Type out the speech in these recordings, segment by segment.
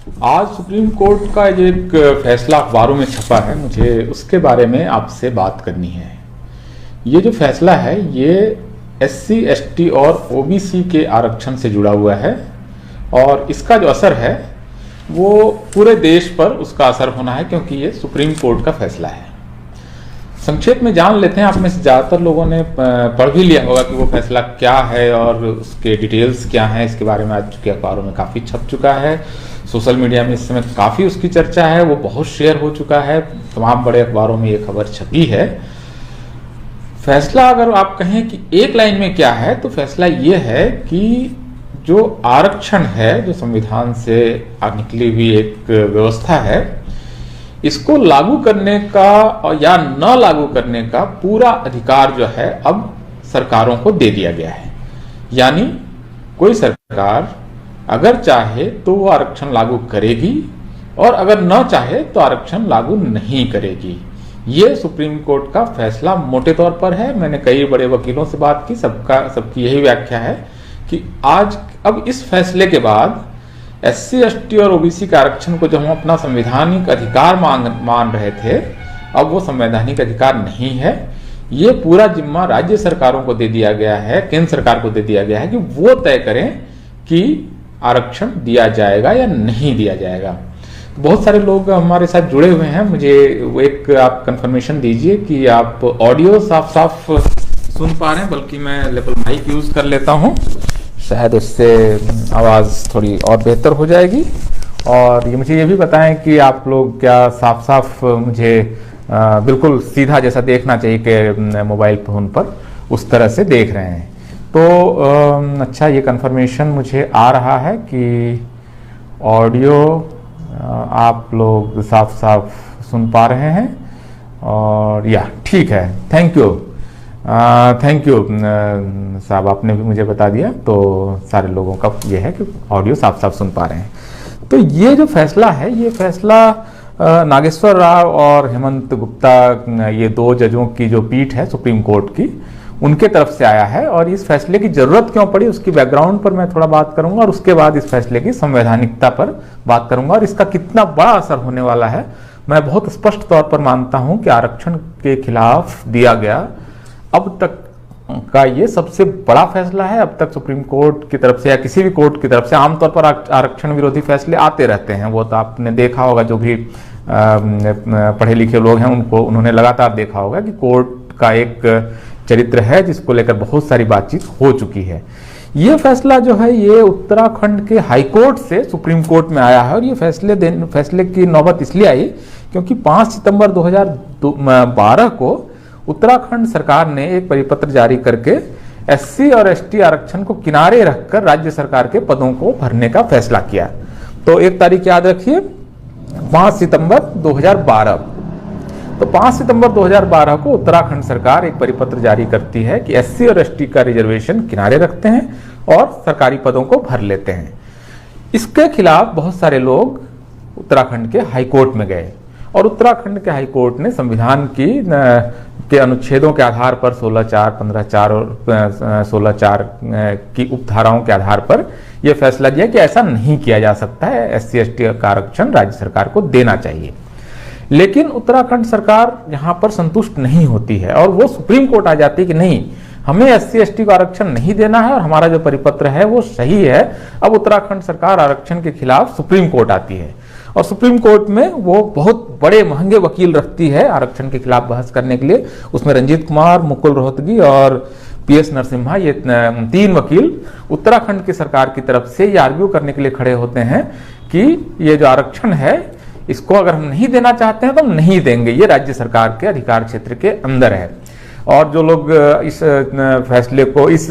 आज supreme court का जो एक फैसला अखबारों में छपा है, मुझे उसके बारे में आपसे बात करनी है। ये जो फैसला है ये SC, ST और OBC के आरक्षण से जुड़ा हुआ है और इसका जो असर है वो पूरे देश पर उसका असर होना है, क्योंकि ये सुप्रीम कोर्ट का फैसला है। संक्षेप में जान लेते हैं। आप में से ज़्यादातर लोगों ने पढ़ भी लिया होगा कि वो फैसला क्या है और उसके डिटेल्स क्या हैं। इसके बारे में आज चुके अखबारों में काफ़ी छप चुका है, सोशल मीडिया में इस समय काफ़ी उसकी चर्चा है, वो बहुत शेयर हो चुका है, तमाम बड़े अखबारों में ये खबर छपी है। फैसला अगर आप कहें कि एक लाइन में क्या है, तो फैसला ये है कि जो आरक्षण है, जो संविधान से निकली हुई एक व्यवस्था है, इसको लागू करने का या न लागू करने का पूरा अधिकार जो है अब सरकारों को दे दिया गया है। यानी कोई सरकार अगर चाहे तो वो आरक्षण लागू करेगी और अगर न चाहे तो आरक्षण लागू नहीं करेगी। ये सुप्रीम कोर्ट का फैसला मोटे तौर पर है। मैंने कई बड़े वकीलों से बात की, सबकी यही व्याख्या है कि आज अब इस फैसले के बाद SC, ST और OBC के आरक्षण को जो हम अपना संवैधानिक अधिकार मान रहे थे, अब वो संवैधानिक अधिकार नहीं है। ये पूरा जिम्मा राज्य सरकारों को दे दिया गया है, केंद्र सरकार को दे दिया गया है कि वो तय करें कि आरक्षण दिया जाएगा या नहीं दिया जाएगा। तो बहुत सारे लोग हमारे साथ जुड़े हुए हैं। मुझे वो एक आप कंफर्मेशन दीजिए कि आप ऑडियो साफ साफ सुन पा रहे हैं, बल्कि मैं लेवल माइक यूज कर लेता हूं, शायद उससे आवाज़ थोड़ी और बेहतर हो जाएगी। और ये मुझे ये भी बताएं कि आप लोग क्या साफ साफ मुझे बिल्कुल सीधा जैसा देखना चाहिए कि मोबाइल फ़ोन पर उस तरह से देख रहे हैं। तो अच्छा, ये कंफर्मेशन मुझे आ रहा है कि ऑडियो आप लोग साफ साफ सुन पा रहे हैं और या ठीक है। थैंक यू साहब, आपने भी मुझे बता दिया। तो सारे लोगों का ये है कि ऑडियो साफ साफ सुन पा रहे हैं। तो ये जो फैसला है, ये फैसला नागेश्वर राव और हेमंत गुप्ता, ये दो जजों की जो पीठ है सुप्रीम कोर्ट की, उनके तरफ से आया है। और इस फैसले की जरूरत क्यों पड़ी, उसकी बैकग्राउंड पर मैं थोड़ा बात करूंगा और उसके बाद इस फैसले की संवैधानिकता पर बात करूंगा और इसका कितना बड़ा असर होने वाला है। मैं बहुत स्पष्ट तौर पर मानता हूं कि आरक्षण के खिलाफ दिया गया अब तक का ये सबसे बड़ा फैसला है। अब तक सुप्रीम कोर्ट की तरफ से या किसी भी कोर्ट की तरफ से आमतौर पर आरक्षण विरोधी फैसले आते रहते हैं। वो तो आपने देखा होगा, जो भी पढ़े लिखे लोग हैं उन्होंने लगातार देखा होगा कि कोर्ट का एक चरित्र है जिसको लेकर बहुत सारी बातचीत हो चुकी है। ये फैसला जो है ये उत्तराखंड के हाईकोर्ट से सुप्रीम कोर्ट में आया है और ये फैसले की नौबत इसलिए आई क्योंकि 5 सितंबर 2012 को उत्तराखंड सरकार ने एक परिपत्र जारी करके SC और ST आरक्षण को किनारे रखकर राज्य सरकार के पदों को भरने का फैसला किया। तो एक तारीख याद रखिए, 5 सितंबर 2012। तो 5 सितंबर 2012 को उत्तराखंड सरकार एक परिपत्र जारी करती है कि SC और ST का रिजर्वेशन किनारे रखते हैं और सरकारी पदों को भर लेते हैं। इसके खिलाफ बहुत सारे लोग उत्तराखंड के हाईकोर्ट में गए और उत्तराखंड के हाईकोर्ट ने संविधान के अनुच्छेदों के आधार पर 16(4), 15(4) और 16(4) की उपधाराओं के आधार पर यह फैसला दिया कि ऐसा नहीं किया जा सकता है, SC, ST का आरक्षण राज्य सरकार को देना चाहिए। लेकिन उत्तराखंड सरकार यहाँ पर संतुष्ट नहीं होती है और वो सुप्रीम कोर्ट आ जाती है कि नहीं, हमें SC, ST को आरक्षण नहीं देना है और हमारा जो परिपत्र है वो सही है। अब उत्तराखंड सरकार आरक्षण के खिलाफ सुप्रीम कोर्ट आती है और सुप्रीम कोर्ट में वो बहुत बड़े महंगे वकील रखती है आरक्षण के खिलाफ बहस करने के लिए। उसमें रंजीत कुमार, मुकुल रोहतगी और PS नरसिम्हा, ये 3 वकील उत्तराखंड की सरकार की तरफ से ये आर्ग्यू करने के लिए खड़े होते हैं कि ये जो आरक्षण है इसको अगर हम नहीं देना चाहते हैं तो हम नहीं देंगे, ये राज्य सरकार के अधिकार क्षेत्र के अंदर है। और जो लोग इस फैसले को, इस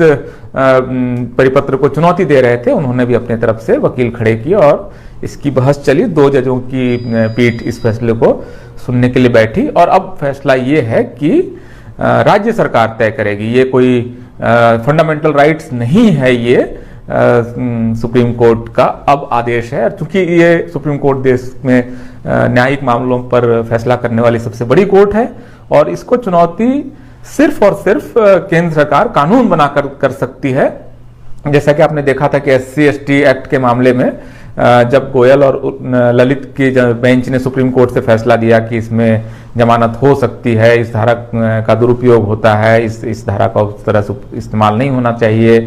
परिपत्र को चुनौती दे रहे थे, उन्होंने भी अपने तरफ से वकील खड़े किए और इसकी बहस चली। 2 जजों की पीठ इस फैसले को सुनने के लिए बैठी और अब फैसला ये है कि राज्य सरकार तय करेगी। ये कोई फंडामेंटल राइट्स नहीं है, ये सुप्रीम कोर्ट का अब आदेश है। चूंकि ये सुप्रीम कोर्ट देश में न्यायिक मामलों पर फैसला करने वाली सबसे बड़ी कोर्ट है और इसको चुनौती सिर्फ और सिर्फ केंद्र सरकार कानून बनाकर कर सकती है। जैसा कि आपने देखा था कि SC, ST एक्ट के मामले में जब गोयल और ललित की बेंच ने सुप्रीम कोर्ट से फैसला दिया कि इसमें जमानत हो सकती है, इस धारा का दुरुपयोग होता है, इस धारा का उस तरह से इस्तेमाल नहीं होना चाहिए,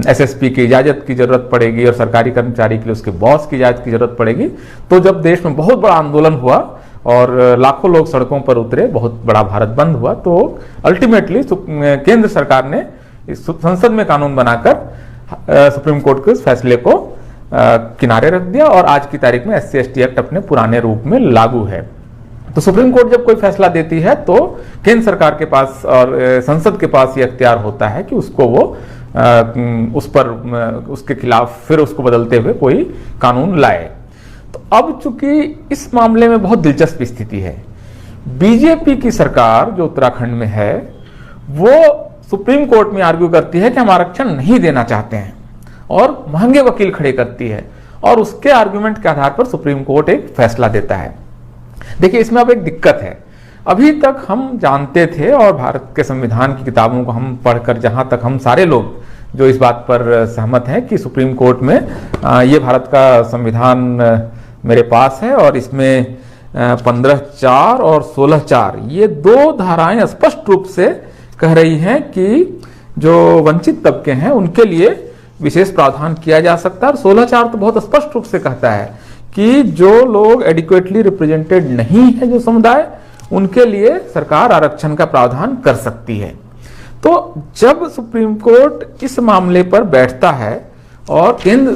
एसएसपी की इजाज़त की ज़रूरत पड़ेगी और सरकारी कर्मचारी के लिए उसके बॉस की इजाज़त की ज़रूरत पड़ेगी। तो जब देश में बहुत बड़ा आंदोलन हुआ और लाखों लोग सड़कों पर उतरे, बहुत बड़ा भारत बंद हुआ, तो अल्टीमेटली केंद्र सरकार ने संसद में कानून बनाकर सुप्रीम कोर्ट के उस फैसले को किनारे रख दिया और आज की तारीख में SC/ST एक्ट अपने पुराने रूप में लागू है। तो सुप्रीम कोर्ट जब कोई फैसला देती है तो केंद्र सरकार के पास और संसद के पास ये अख्तियार होता है कि उसको वो उस पर उसके खिलाफ फिर उसको बदलते हुए कोई कानून लाए। तो अब चूंकि इस मामले में बहुत दिलचस्प स्थिति है, बीजेपी की सरकार जो उत्तराखंड में है वो सुप्रीम कोर्ट में आर्ग्यू करती है कि हम आरक्षण नहीं देना चाहते हैं और महंगे वकील खड़े करती है और उसके आर्गुमेंट के आधार पर सुप्रीम कोर्ट एक फैसला देता है। देखिए, इसमें अब एक दिक्कत है। अभी तक हम जानते थे और भारत के संविधान की किताबों को हम पढ़कर जहां तक हम सारे लोग जो इस बात पर सहमत हैं कि सुप्रीम कोर्ट में ये भारत का संविधान मेरे पास है और इसमें 15(4) और 16(4) ये दो धाराएं स्पष्ट रूप से कह रही हैं कि जो वंचित तबके हैं उनके लिए विशेष प्रावधान किया जा सकता है। और 16(4) तो बहुत स्पष्ट रूप से कहता है कि जो लोग एडिक्वेटली रिप्रेजेंटेड नहीं है, जो समुदाय, उनके लिए सरकार आरक्षण का प्रावधान कर सकती है। तो जब सुप्रीम कोर्ट इस मामले पर बैठता है और केंद्र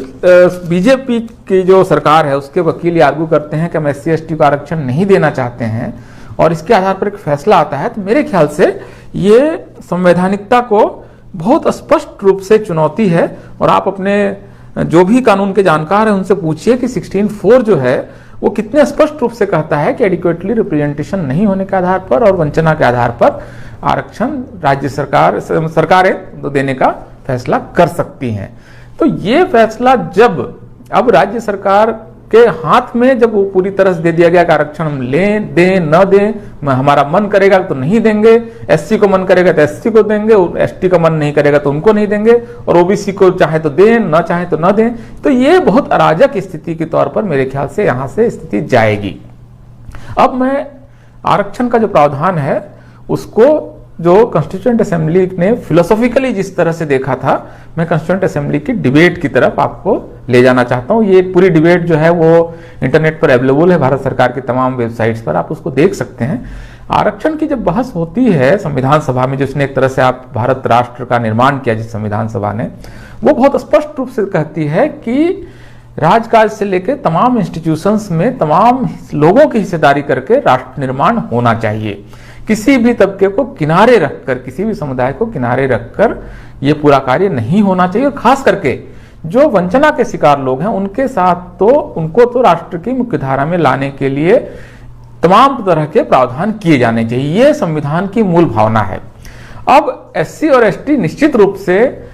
बीजेपी की जो सरकार है उसके वकील आर्गू करते हैं कि हम SC/ST को आरक्षण नहीं देना चाहते हैं और इसके आधार पर एक फैसला आता है, तो मेरे ख्याल से ये संवैधानिकता को बहुत स्पष्ट रूप से चुनौती है। और आप अपने जो भी कानून के जानकार हैं उनसे पूछिए कि 16(4) जो है वो कितने स्पष्ट रूप से कहता है कि एडिक्वेटली रिप्रेजेंटेशन नहीं होने के आधार पर और वंचना के आधार पर आरक्षण राज्य सरकारें तो देने का फैसला कर सकती हैं। तो ये फैसला जब अब राज्य सरकार के हाथ में जब वो पूरी तरह से दे दिया गया कि आरक्षण हम लें, दें, न दें, हमारा मन करेगा तो नहीं देंगे, SC को मन करेगा तो SC को देंगे, ST का मन नहीं करेगा तो उनको नहीं देंगे, और OBC को चाहे तो दें, न चाहे तो न दें, तो ये बहुत अराजक स्थिति के तौर पर मेरे ख्याल से यहां से स्थिति जाएगी। अब मैं आरक्षण का जो प्रावधान है उसको जो कॉन्स्टिट्यूएंट असेंबली ने फिलोसॉफिकली जिस तरह से देखा था, मैं कॉन्स्टिट्यूएंट असेंबली की डिबेट की तरफ आपको ले जाना चाहता हूं। ये पूरी डिबेट जो है वो इंटरनेट पर अवेलेबल है, भारत सरकार की तमाम वेबसाइट्स पर आप उसको देख सकते हैं। आरक्षण की जब बहस होती है संविधान सभा में, जिसने एक तरह से आप भारत राष्ट्र का निर्माण किया जिस संविधान सभा ने, वो बहुत स्पष्ट रूप से कहती है कि राजकाज से लेकर तमाम इंस्टीट्यूशंस में तमाम लोगों की हिस्सेदारी करके राष्ट्र निर्माण होना चाहिए। किसी भी तबके को किनारे रखकर, किसी भी समुदाय को किनारे रखकर ये पूरा कार्य नहीं होना चाहिए। और खास करके जो वंचना के शिकार लोग हैं उनके साथ तो उनको तो राष्ट्र की मुख्यधारा में लाने के लिए तमाम तरह के प्रावधान किए जाने चाहिए। ये संविधान की मूल भावना है। अब SC और ST निश्चित रूप से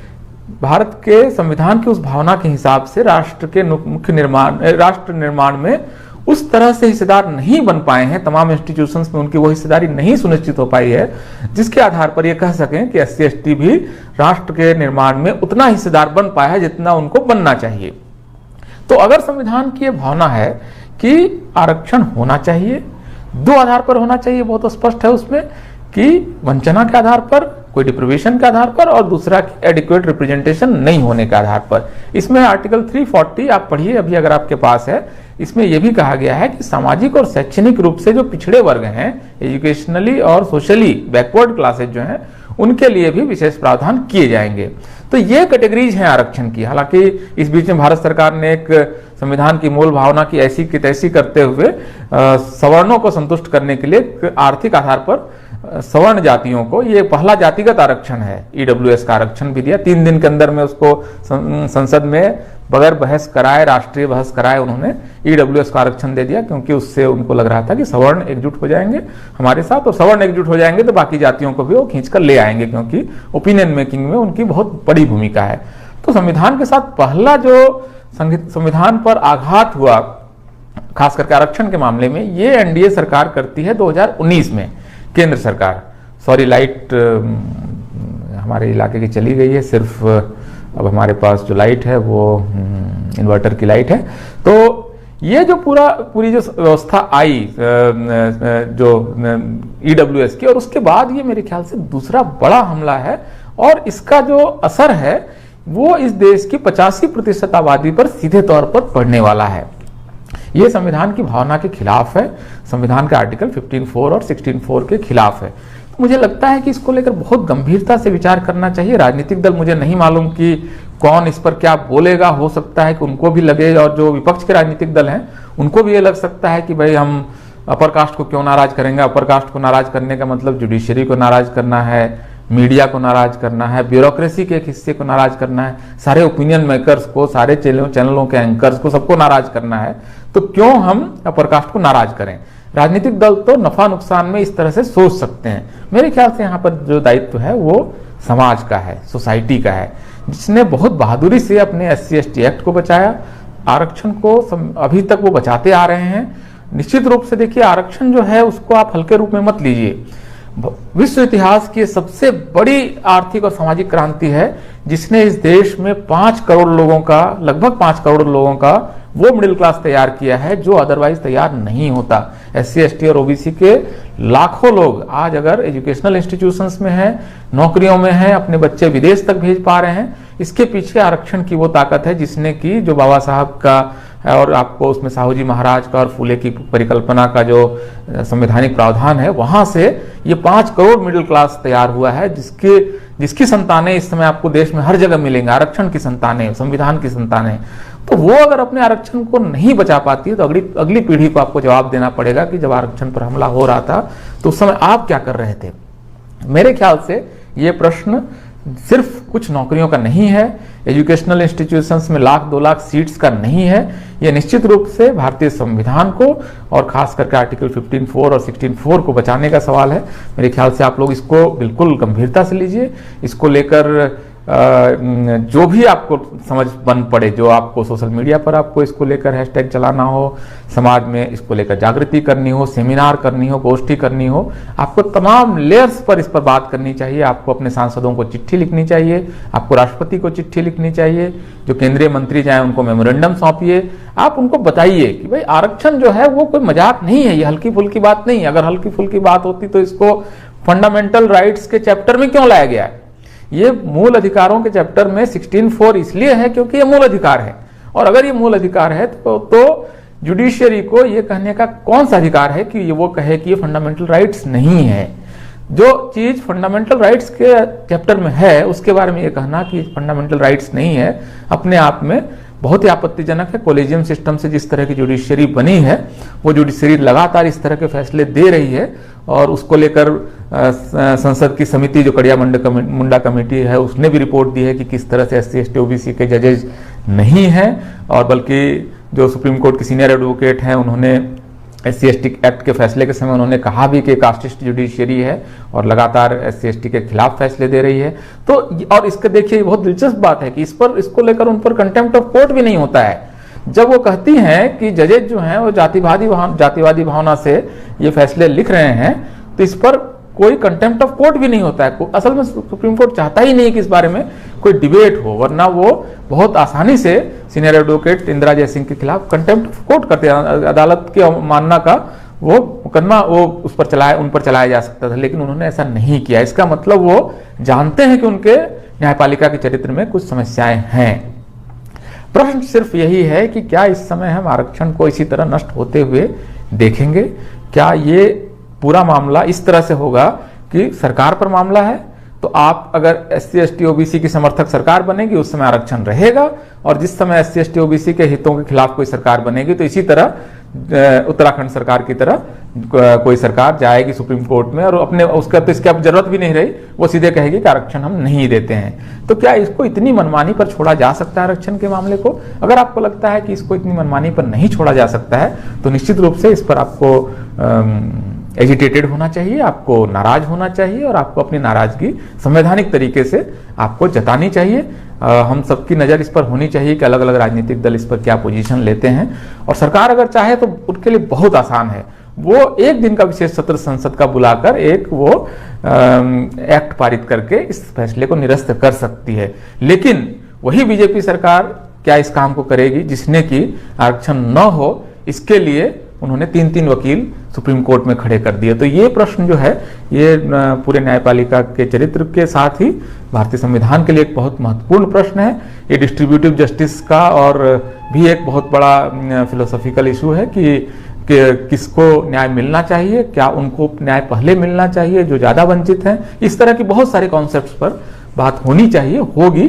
भारत के संविधान की उस भावना के हिसाब से राष्ट्र निर्माण में उस तरह से हिस्सेदार नहीं बन पाए हैं, तमाम इंस्टीट्यूशंस में उनकी वो हिस्सेदारी नहीं सुनिश्चित हो पाई है जिसके आधार पर ये कह सकें कि SC/ST भी राष्ट्र के निर्माण में उतना हिस्सेदार बन पाया है जितना उनको बनना चाहिए। तो अगर संविधान की ये भावना है कि आरक्षण होना चाहिए, दो आधार पर होना चाहिए, बहुत स्पष्ट है उसमें कि वंचना के आधार पर, कोई डिप्रिवेशन के आधार पर, और दूसरा एडिक्वेट रिप्रेजेंटेशन नहीं होने के आधार पर। इसमें आर्टिकल 340 आप पढ़िए अभी अगर आपके पास है, इसमें यह भी कहा गया है कि सामाजिक और शैक्षणिक रूप से जो पिछड़े वर्ग हैं, एजुकेशनली और सोशली बैकवर्ड क्लासेज जो हैं, उनके लिए भी विशेष प्रावधान किए जाएंगे। तो ये कैटेगरीज हैं आरक्षण की। हालांकि इस बीच में भारत सरकार ने एक संविधान की मूल भावना की ऐसी की तैसी करते हुए सवर्णों को संतुष्ट करने के लिए आर्थिक आधार पर सवर्ण जातियों को ये पहला जातिगत आरक्षण है, EWS का आरक्षण भी दिया। 3 दिन के अंदर में उसको संसद में बगैर बहस कराए, राष्ट्रीय बहस कराए, उन्होंने EWS का आरक्षण दे दिया, क्योंकि उससे उनको लग रहा था कि सवर्ण एकजुट हो जाएंगे हमारे साथ, और सवर्ण एकजुट हो जाएंगे तो बाकी जातियों को भी वो खींच कर ले आएंगे, क्योंकि ओपिनियन मेकिंग में उनकी बहुत बड़ी भूमिका है। तो संविधान के साथ पहला जो संविधान पर आघात हुआ खास करके आरक्षण के मामले में, ये NDA सरकार करती है 2019 में। केंद्र सरकार, सॉरी लाइट हमारे इलाके की चली गई है, सिर्फ अब हमारे पास जो लाइट है वो इन्वर्टर की लाइट है। तो ये जो पूरी जो व्यवस्था आई जो EWS की, और उसके बाद ये मेरे ख्याल से दूसरा बड़ा हमला है, और इसका जो असर है वो इस देश की 85% आबादी पर सीधे तौर पर पड़ने वाला है। ये संविधान की भावना के खिलाफ है, संविधान के आर्टिकल 15(4) और 16(4) के खिलाफ है। तो मुझे लगता है कि इसको लेकर बहुत गंभीरता से विचार करना चाहिए। राजनीतिक दल, मुझे नहीं मालूम कि कौन इस पर क्या बोलेगा, हो सकता है कि उनको भी लगे, और जो विपक्ष के राजनीतिक दल हैं उनको भी ये लग सकता है कि भाई हम अपर कास्ट को क्यों नाराज करेंगे। अपर कास्ट को नाराज करने का मतलब जुडिशरी को नाराज करना है, मीडिया को नाराज करना है, ब्यूरोक्रेसी के एक हिस्से को नाराज करना है, सारे ओपिनियन मेकर्स को, सारे चैनलों के एंकर्स को, सबको नाराज करना है। तो क्यों हम अपर कास्ट को नाराज करें। राजनीतिक दल तो नफा नुकसान में इस तरह से सोच सकते हैं। मेरे ख्याल से यहाँ पर जो दायित्व है वो समाज का है, सोसाइटी का है, जिसने बहुत बहादुरी से अपने SC/ST एक्ट को बचाया, आरक्षण को अभी तक वो बचाते आ रहे हैं। निश्चित रूप से देखिए, आरक्षण जो है उसको आप हल्के रूप में मत लीजिए। विश्व इतिहास की सबसे बड़ी आर्थिक और सामाजिक क्रांति है, जिसने इस देश में 5 करोड़ लोगों का, लगभग 5 करोड़ लोगों का वो मिडिल क्लास तैयार किया है जो अदरवाइज तैयार नहीं होता। SC/ST और OBC के लाखों लोग आज अगर एजुकेशनल इंस्टीट्यूशंस में हैं, नौकरियों में हैं, अपने बच्चे विदेश तक भेज पा रहे हैं, इसके पीछे आरक्षण की वो ताकत है जिसने की, जो बाबा साहब का और आपको उसमें साहू जी महाराज का और फूले की परिकल्पना का जो संवैधानिक प्रावधान है, वहां से ये 5 करोड़ मिडिल क्लास तैयार हुआ है, जिसकी संतानें इस समय आपको देश में हर जगह मिलेंगे। आरक्षण की संतानें, संविधान की संतानें। तो वो अगर अपने आरक्षण को नहीं बचा पाती है तो अगली पीढ़ी को आपको जवाब देना पड़ेगा कि जब आरक्षण पर हमला हो रहा था तो उस समय आप क्या कर रहे थे। मेरे ख्याल से ये प्रश्न सिर्फ कुछ नौकरियों का नहीं है, एजुकेशनल इंस्टीट्यूशंस में 1-2 लाख सीट्स का नहीं है। यह निश्चित रूप से भारतीय संविधान को और खास करके आर्टिकल 15(4) और 16(4) को बचाने का सवाल है। मेरे ख्याल से आप लोग इसको बिल्कुल गंभीरता से लीजिए। इसको लेकर जो भी आपको समझ बन पड़े, जो आपको सोशल मीडिया पर आपको इसको लेकर हैशटैग चलाना हो, समाज में इसको लेकर जागृति करनी हो, सेमिनार करनी हो, गोष्ठी करनी हो, आपको तमाम लेयर्स पर इस पर बात करनी चाहिए। आपको अपने सांसदों को चिट्ठी लिखनी चाहिए, आपको राष्ट्रपति को चिट्ठी लिखनी चाहिए, जो केंद्रीय मंत्री जाए उनको मेमोरेंडम सौंपिए। आप उनको बताइए कि भाई आरक्षण जो है वो कोई मजाक नहीं है, ये हल्की फुल्की बात नहीं है। अगर हल्की फुल्की बात होती तो इसको फंडामेंटल राइट्स के चैप्टर में क्यों लाया गया है। ये मूल अधिकारों के चैप्टर में 16(4) इसलिए है क्योंकि ये मूल अधिकार है, और अगर ये मूल अधिकार है तो जुडिशियरी को ये कहने का कौन सा अधिकार है कि ये वो कहे कि ये फंडामेंटल राइट्स नहीं है। जो चीज फंडामेंटल राइट्स के चैप्टर में है उसके बारे में ये कहना कि फंडामेंटल राइट्स नहीं है, अपने आप में बहुत ही आपत्तिजनक है। कोलेजियम सिस्टम से जिस तरह की जुडिशियरी बनी है, वो जुडिशियरी लगातार इस तरह के फैसले दे रही है, और उसको लेकर संसद की समिति जो कड़िया मुंडा कमेटी है उसने भी रिपोर्ट दी है कि किस तरह से SC/ST OBC के जजेज नहीं हैं, और बल्कि जो सुप्रीम कोर्ट के सीनियर एडवोकेट हैं उन्होंने SC/ST एक्ट के फैसले के समय उन्होंने कहा भी कि कास्टिस्ट जुडिशियरी है और लगातार SC/ST के खिलाफ फैसले दे रही है। तो और इसके देखिए बहुत दिलचस्प बात है कि इसको लेकर उन पर कंटेम्प्ट ऑफ कोर्ट भी नहीं होता है। जब वो कहती हैं कि जजेज जो हैं वो जातिवादी भावना से ये फैसले लिख रहे हैं, तो इस पर कोई कंटेम्प्ट ऑफ कोर्ट भी नहीं होता है। असल में सुप्रीम कोर्ट चाहता ही नहीं कि इस बारे में कोई डिबेट हो, वरना वो बहुत आसानी से सीनियर एडवोकेट इंदिरा जयसिंह के खिलाफ कंटेम्प्ट ऑफ कोर्ट करते हैं। अदालत की अवमानना का वो मुकदमा वो उन पर चलाया जा सकता था, लेकिन उन्होंने ऐसा नहीं किया। इसका मतलब वो जानते हैं कि उनके न्यायपालिका के चरित्र में कुछ समस्याएं हैं। प्रश्न सिर्फ यही है कि क्या इस समय हम आरक्षण को इसी तरह नष्ट होते हुए देखेंगे। क्या ये पूरा मामला इस तरह से होगा कि सरकार पर मामला है, तो आप अगर SC/ST OBC की समर्थक सरकार बनेगी उस समय आरक्षण रहेगा, और जिस समय SC/ST OBC के हितों के खिलाफ कोई सरकार बनेगी तो इसी तरह उत्तराखंड सरकार की तरह कोई सरकार जाएगी सुप्रीम कोर्ट में, और अपने उसका तो इसकी अब जरूरत भी नहीं रही, वो सीधे कहेगी कि आरक्षण हम नहीं देते हैं। तो क्या इसको इतनी मनमानी पर छोड़ा जा सकता है आरक्षण के मामले को? अगर आपको लगता है कि इसको इतनी मनमानी पर नहीं छोड़ा जा सकता है तो निश्चित रूप से इस पर आपको एजिटेटेड होना चाहिए, आपको नाराज होना चाहिए, और आपको अपनी नाराजगी संवैधानिक तरीके से आपको जतानी चाहिए। हम सबकी नज़र इस पर होनी चाहिए कि अलग अलग राजनीतिक दल इस पर क्या पोजीशन लेते हैं, और सरकार अगर चाहे तो उनके लिए बहुत आसान है, वो एक दिन का विशेष सत्र संसद का बुलाकर एक वो एक्ट पारित करके इस फैसले को निरस्त कर सकती है। लेकिन वही बीजेपी सरकार क्या इस काम को करेगी जिसने कि आरक्षण न हो इसके लिए उन्होंने 3-3 वकील सुप्रीम कोर्ट में खड़े कर दिए। तो ये प्रश्न जो है ये पूरे न्यायपालिका के चरित्र के साथ ही भारतीय संविधान के लिए एक बहुत महत्वपूर्ण प्रश्न है। ये डिस्ट्रीब्यूटिव जस्टिस का और भी एक बहुत बड़ा फिलोसॉफिकल इशू है कि किसको न्याय मिलना चाहिए, क्या उनको न्याय पहले मिलना चाहिए जो ज्यादा वंचित हैं। इस तरह की बहुत सारे कॉन्सेप्ट्स पर बात होनी चाहिए, होगी।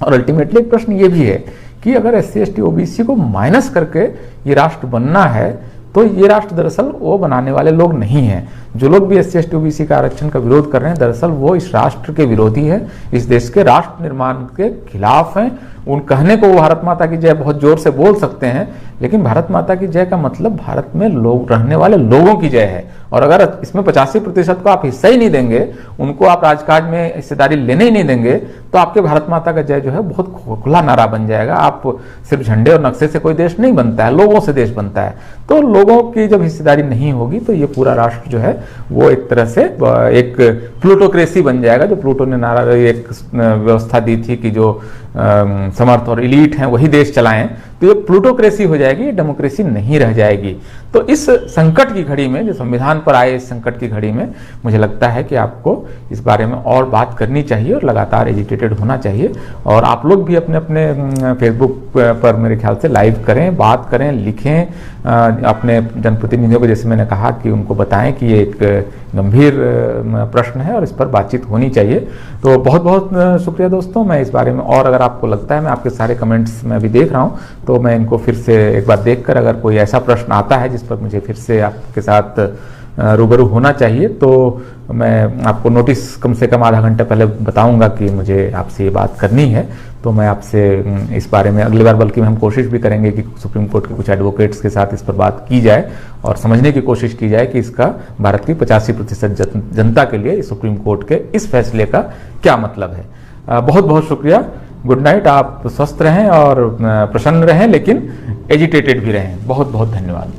और अल्टीमेटली एक प्रश्न ये भी है कि अगर SC ST OBC को माइनस करके ये राष्ट्र बनना है तो ये राष्ट्र दरअसल वो बनाने वाले लोग नहीं हैं। जो लोग भी SC ST OBC का आरक्षण का विरोध कर रहे हैं दरअसल वो इस राष्ट्र के विरोधी है, इस देश के राष्ट्र निर्माण के खिलाफ हैं। उन कहने को वो भारत माता की जय बहुत जोर से बोल सकते हैं, लेकिन भारत माता की जय का मतलब भारत में लोग रहने वाले लोगों की जय है। और अगर इसमें 85% को आप हिस्सा ही नहीं देंगे, उनको आप राजकाज में हिस्सेदारी लेने ही नहीं देंगे, तो आपके भारत माता का जय जो है बहुत खुला नारा बन जाएगा। आप सिर्फ झंडे और नक्शे से कोई देश नहीं बनता है, लोगों से देश बनता है। तो लोगों की जब हिस्सेदारी नहीं होगी तो ये पूरा राष्ट्र जो है वो एक तरह से एक प्लूटोक्रेसी बन जाएगा। जो प्लूटो ने नारा एक व्यवस्था दी थी कि जो समर्थ और इलीट हैं वही देश चलाएं, तो ये प्लूटोक्रेसी हो जाएगी, डेमोक्रेसी नहीं रह जाएगी। तो इस संकट की घड़ी में, जो संविधान पर आए इस संकट की घड़ी में, मुझे लगता है कि आपको इस बारे में और बात करनी चाहिए और लगातार एजिटेटेड होना चाहिए। और आप लोग भी अपने अपने फेसबुक पर मेरे ख्याल से लाइव करें, बात करें, लिखें, अपने जनप्रतिनिधियों को, जैसे मैंने कहा, कि उनको बताएं कि ये एक गंभीर प्रश्न है और इस पर बातचीत होनी चाहिए। तो बहुत बहुत शुक्रिया दोस्तों। मैं इस बारे में और अगर आपको लगता है, मैं आपके सारे कमेंट्स में अभी देख रहा हूँ, तो मैं इनको फिर से एक बार देखकर अगर कोई ऐसा प्रश्न आता है जिस पर मुझे फिर से आपके साथ रूबरू होना चाहिए, तो मैं आपको नोटिस कम से कम आधा घंटे पहले बताऊंगा कि मुझे आपसे ये बात करनी है। तो मैं आपसे इस बारे में अगली बार, बल्कि हम कोशिश भी करेंगे कि सुप्रीम कोर्ट के कुछ एडवोकेट्स के साथ इस पर बात की जाए और समझने की कोशिश की जाए कि इसका भारत की 85% जनता के लिए सुप्रीम कोर्ट के इस फैसले का क्या मतलब है। बहुत बहुत शुक्रिया। Good night. आप स्वस्थ रहें और प्रसन्न रहें, लेकिन एजिटेटेड भी रहें। बहुत बहुत धन्यवाद।